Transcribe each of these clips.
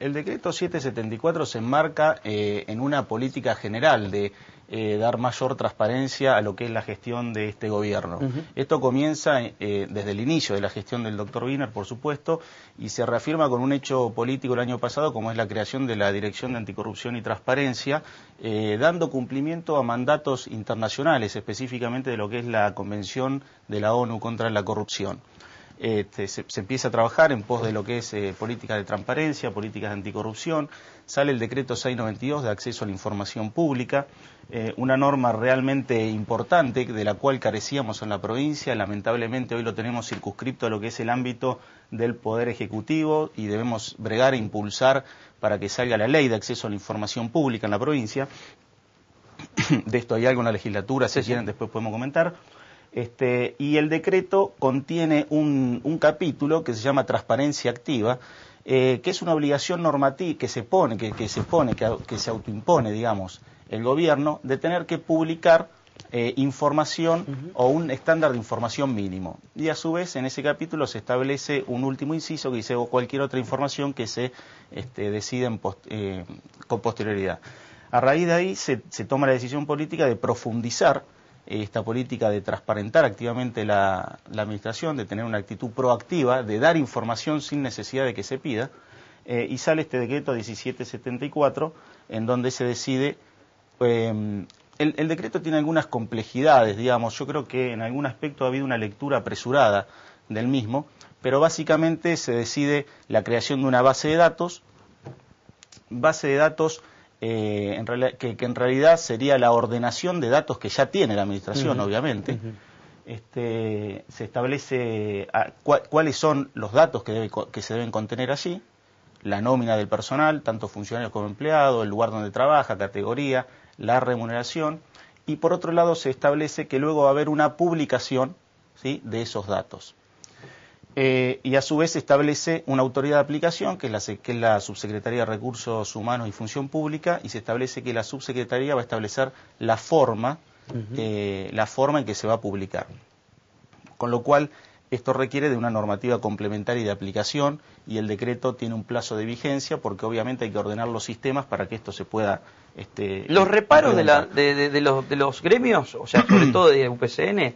El decreto 774 se enmarca en una política general de dar mayor transparencia a lo que es la gestión de este gobierno. Esto comienza desde el inicio de la gestión del doctor Wiener, por supuesto, y se reafirma con un hecho político el año pasado, como es la creación de la Dirección de Anticorrupción y Transparencia, dando cumplimiento a mandatos internacionales, específicamente de lo que es la Convención de la ONU contra la Corrupción. Se empieza a trabajar en pos de lo que es políticas de transparencia, políticas de anticorrupción. Sale el decreto 692 de acceso a la información pública, una norma realmente importante de la cual carecíamos en la provincia. Lamentablemente hoy lo tenemos circunscripto a lo que es el ámbito del Poder Ejecutivo y debemos bregar e impulsar para que salga la ley de acceso a la información pública en la provincia. De esto hay algo en la legislatura, si quieren después podemos comentar. Y el decreto contiene un capítulo que se llama Transparencia Activa, que es una obligación normativa que se autoimpone, digamos, el gobierno, de tener que publicar información o un estándar de información mínimo. Y a su vez, en ese capítulo se establece un último inciso que dice o cualquier otra información que se decida con posterioridad. A raíz de ahí se toma la decisión política de profundizar esta política de transparentar activamente la administración, de tener una actitud proactiva, de dar información sin necesidad de que se pida, y sale este decreto 1774, en donde se decide. El decreto tiene algunas complejidades, digamos. Yo creo que en algún aspecto ha habido una lectura apresurada del mismo, pero básicamente se decide la creación de una base de datos que en realidad sería la ordenación de datos que ya tiene la administración, obviamente. Se establece cuáles son los datos que se deben contener allí, la nómina del personal, tanto funcionarios como empleados, el lugar donde trabaja, categoría, la remuneración, y por otro lado se establece que luego va a haber una publicación, ¿sí?, de esos datos. Y a su vez se establece una autoridad de aplicación, que es la Subsecretaría de Recursos Humanos y Función Pública, y se establece que la Subsecretaría va a establecer la forma en que se va a publicar. Con lo cual, esto requiere de una normativa complementaria y de aplicación, y el decreto tiene un plazo de vigencia, porque obviamente hay que ordenar los sistemas para que esto se pueda... los reparos de los gremios, o sea, sobre todo de UPCN,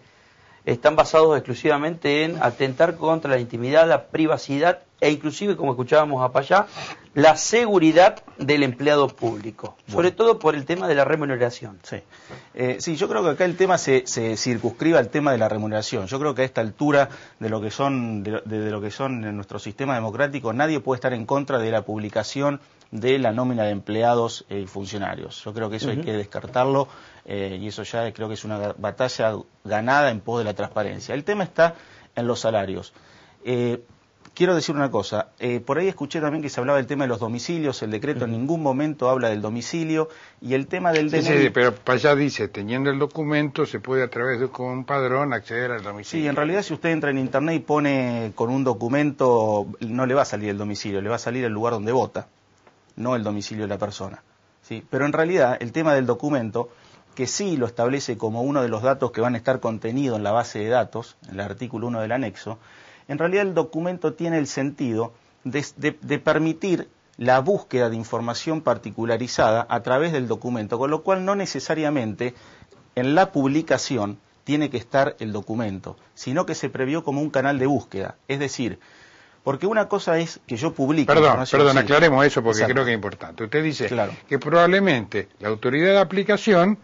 están basados exclusivamente en atentar contra la intimidad, la privacidad e inclusive, como escuchábamos a Payá, la seguridad del empleado público, sobre todo por el tema de la remuneración. Sí, yo creo que acá el tema se circunscribe al tema de la remuneración. Yo creo que a esta altura de lo que son en nuestro sistema democrático, nadie puede estar en contra de la publicación de la nómina de empleados y funcionarios. Yo creo que eso hay que descartarlo, y eso ya creo que es una batalla ganada en pos de la transparencia. El tema está en los salarios. Quiero decir una cosa, por ahí escuché también que se hablaba del tema de los domicilios. El decreto en ningún momento habla del domicilio, y el tema del DNI... Sí, pero para allá dice, teniendo el documento se puede a través de un padrón acceder al domicilio. Sí, en realidad si usted entra en internet y pone con un documento, no le va a salir el domicilio, le va a salir el lugar donde vota, no el domicilio de la persona, ¿sí? Pero en realidad el tema del documento, que sí lo establece como uno de los datos que van a estar contenidos en la base de datos, en el artículo 1 del anexo, en realidad el documento tiene el sentido de permitir la búsqueda de información particularizada a través del documento, con lo cual no necesariamente en la publicación tiene que estar el documento, sino que se previó como un canal de búsqueda. Es decir, porque una cosa es que yo publique... Perdón, aclaremos eso porque creo que es importante. Usted dice que probablemente la autoridad de aplicación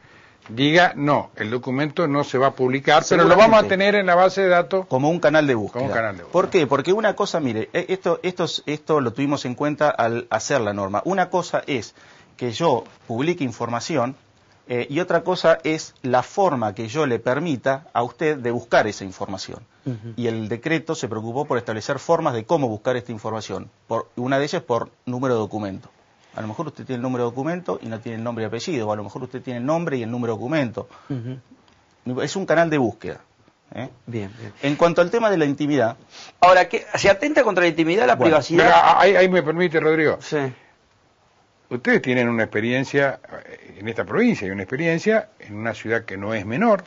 diga, no, el documento no se va a publicar, pero lo vamos a tener en la base de datos como un canal de búsqueda. ¿Por qué? Porque una cosa, mire, esto lo tuvimos en cuenta al hacer la norma. Una cosa es que yo publique información y otra cosa es la forma que yo le permita a usted de buscar esa información. Y el decreto se preocupó por establecer formas de cómo buscar esta información. Una de ellas por número de documento. A lo mejor usted tiene el número de documento y no tiene el nombre y apellido, o a lo mejor usted tiene el nombre y el número de documento. Es un canal de búsqueda. Bien. En cuanto al tema de la intimidad... Ahora, ¿se atenta contra la intimidad, la privacidad? Pero ahí me permite, Rodrigo. Sí. Ustedes tienen una experiencia en esta provincia, y una experiencia en una ciudad que no es menor,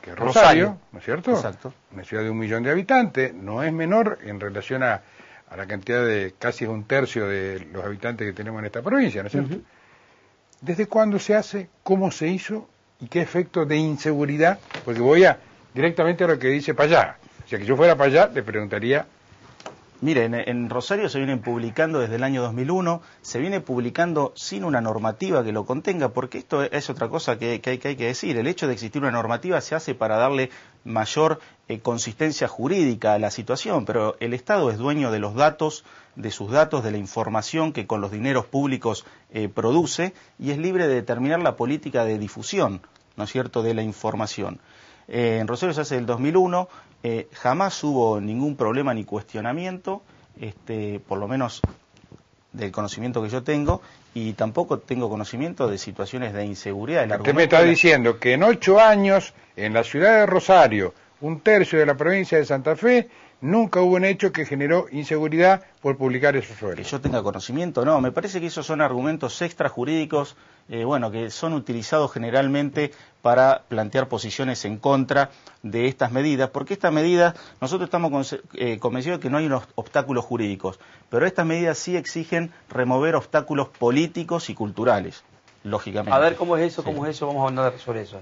que es Rosario, ¿no es cierto? Exacto. Una ciudad de 1 millón de habitantes, no es menor en relación a a la cantidad de casi 1/3 de los habitantes que tenemos en esta provincia, ¿no es cierto? ¿Desde cuándo se hace? ¿Cómo se hizo? ¿Y qué efecto de inseguridad? Porque voy directamente a lo que dice Payá. O sea, que yo fuera para allá, le preguntaría. Mire, en Rosario se viene publicando desde el año 2001, se viene publicando sin una normativa que lo contenga, porque esto es otra cosa que hay que decir. El hecho de existir una normativa se hace para darle mayor consistencia jurídica a la situación, pero el Estado es dueño de los datos, de sus datos, de la información que con los dineros públicos produce, y es libre de determinar la política de difusión, ¿no es cierto?, de la información. En Rosario se hace el 2001, jamás hubo ningún problema ni cuestionamiento, por lo menos del conocimiento que yo tengo, y tampoco tengo conocimiento de situaciones de inseguridad. Usted me está diciendo que en 8 años, en la ciudad de Rosario, 1/3 de la provincia de Santa Fe, nunca hubo un hecho que generó inseguridad por publicar esos suelos. Que yo tenga conocimiento, no. Me parece que esos son argumentos extrajurídicos, que son utilizados generalmente para plantear posiciones en contra de estas medidas, porque estas medidas, nosotros estamos convencidos de que no hay unos obstáculos jurídicos, pero estas medidas sí exigen remover obstáculos políticos y culturales, lógicamente. A ver, ¿cómo es eso? ¿Cómo es eso? Vamos a hablar sobre eso.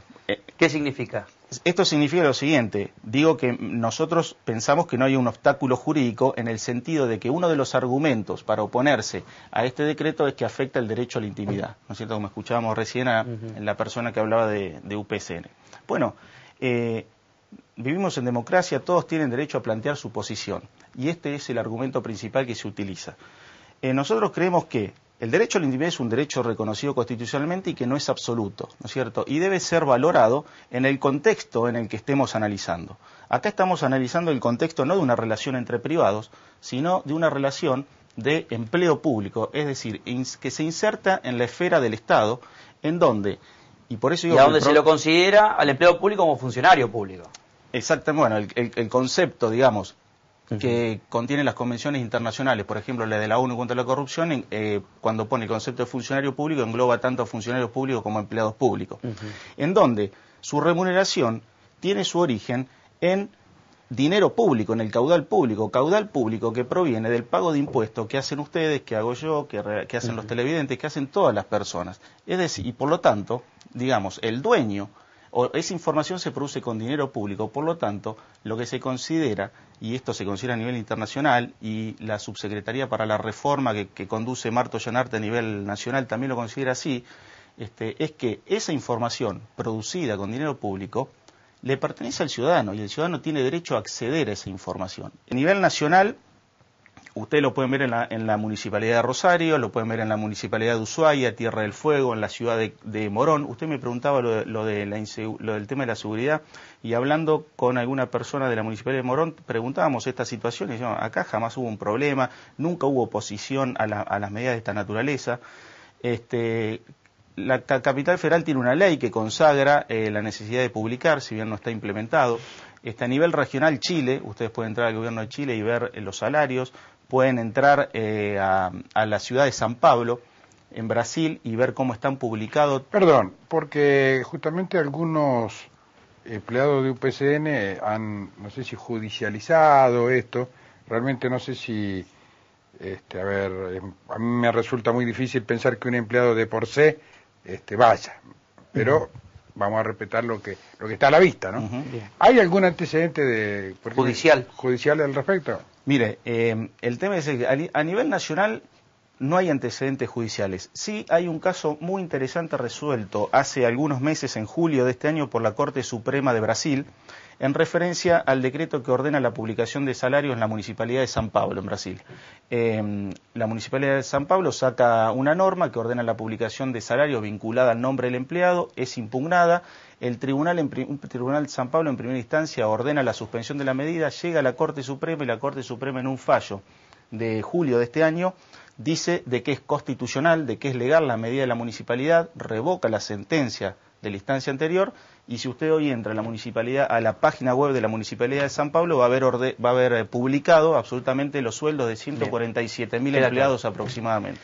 ¿Qué significa? Esto significa lo siguiente, digo que nosotros pensamos que no hay un obstáculo jurídico en el sentido de que uno de los argumentos para oponerse a este decreto es que afecta el derecho a la intimidad, ¿no es cierto?, como escuchábamos recién en la persona que hablaba de UPCN. Bueno, vivimos en democracia, todos tienen derecho a plantear su posición, y este es el argumento principal que se utiliza. Nosotros creemos que el derecho a la intimidad es un derecho reconocido constitucionalmente y que no es absoluto, ¿no es cierto? Y debe ser valorado en el contexto en el que estemos analizando. Acá estamos analizando el contexto no de una relación entre privados, sino de una relación de empleo público, es decir, que se inserta en la esfera del Estado, en donde, y por eso digo... Y a donde se lo considera al empleo público como funcionario público. Exactamente, bueno, el concepto, digamos, que contiene las convenciones internacionales, por ejemplo la de la ONU contra la corrupción, cuando pone el concepto de funcionario público engloba tanto a funcionarios públicos como a empleados públicos, en donde su remuneración tiene su origen en dinero público, en el caudal público que proviene del pago de impuestos que hacen ustedes, que hago yo, que hacen los televidentes, que hacen todas las personas. Es decir, y por lo tanto, digamos, el dueño, o esa información se produce con dinero público, por lo tanto, lo que se considera, y esto se considera a nivel internacional, y la Subsecretaría para la Reforma que conduce Marto Llanarte a nivel nacional también lo considera así, es que esa información producida con dinero público le pertenece al ciudadano, y el ciudadano tiene derecho a acceder a esa información. A nivel nacional, ustedes lo pueden ver en la Municipalidad de Rosario, lo pueden ver en la Municipalidad de Ushuaia, Tierra del Fuego, en la ciudad de Morón. Usted me preguntaba lo del tema de la seguridad, y hablando con alguna persona de la Municipalidad de Morón, preguntábamos estas situaciones. Acá jamás hubo un problema, nunca hubo oposición a las medidas de esta naturaleza. La Capital Federal tiene una ley que consagra la necesidad de publicar, si bien no está implementado. A nivel regional, Chile, ustedes pueden entrar al gobierno de Chile y ver los salarios, pueden entrar a la ciudad de San Pablo, en Brasil, y ver cómo están publicados. Perdón, porque justamente algunos empleados de UPCN han, no sé si judicializado esto, realmente no sé si, a mí me resulta muy difícil pensar que un empleado de por sí vaya, pero vamos a respetar lo que está a la vista, ¿no? ¿Hay algún antecedente judicial al respecto? Mire, el tema es que a nivel nacional no hay antecedentes judiciales. Sí hay un caso muy interesante resuelto hace algunos meses, en julio de este año, por la Corte Suprema de Brasil, en referencia al decreto que ordena la publicación de salarios en la Municipalidad de San Pablo, en Brasil. La Municipalidad de San Pablo saca una norma que ordena la publicación de salarios vinculada al nombre del empleado, es impugnada. El Tribunal de San Pablo en primera instancia ordena la suspensión de la medida, llega a la Corte Suprema, y la Corte Suprema, en un fallo de julio de este año, dice de que es constitucional, de que es legal la medida de la municipalidad, revoca la sentencia de la instancia anterior, y si usted hoy entra a la municipalidad, a la página web de la Municipalidad de San Pablo, va a haber publicado absolutamente los sueldos de 147.000 empleados aproximadamente.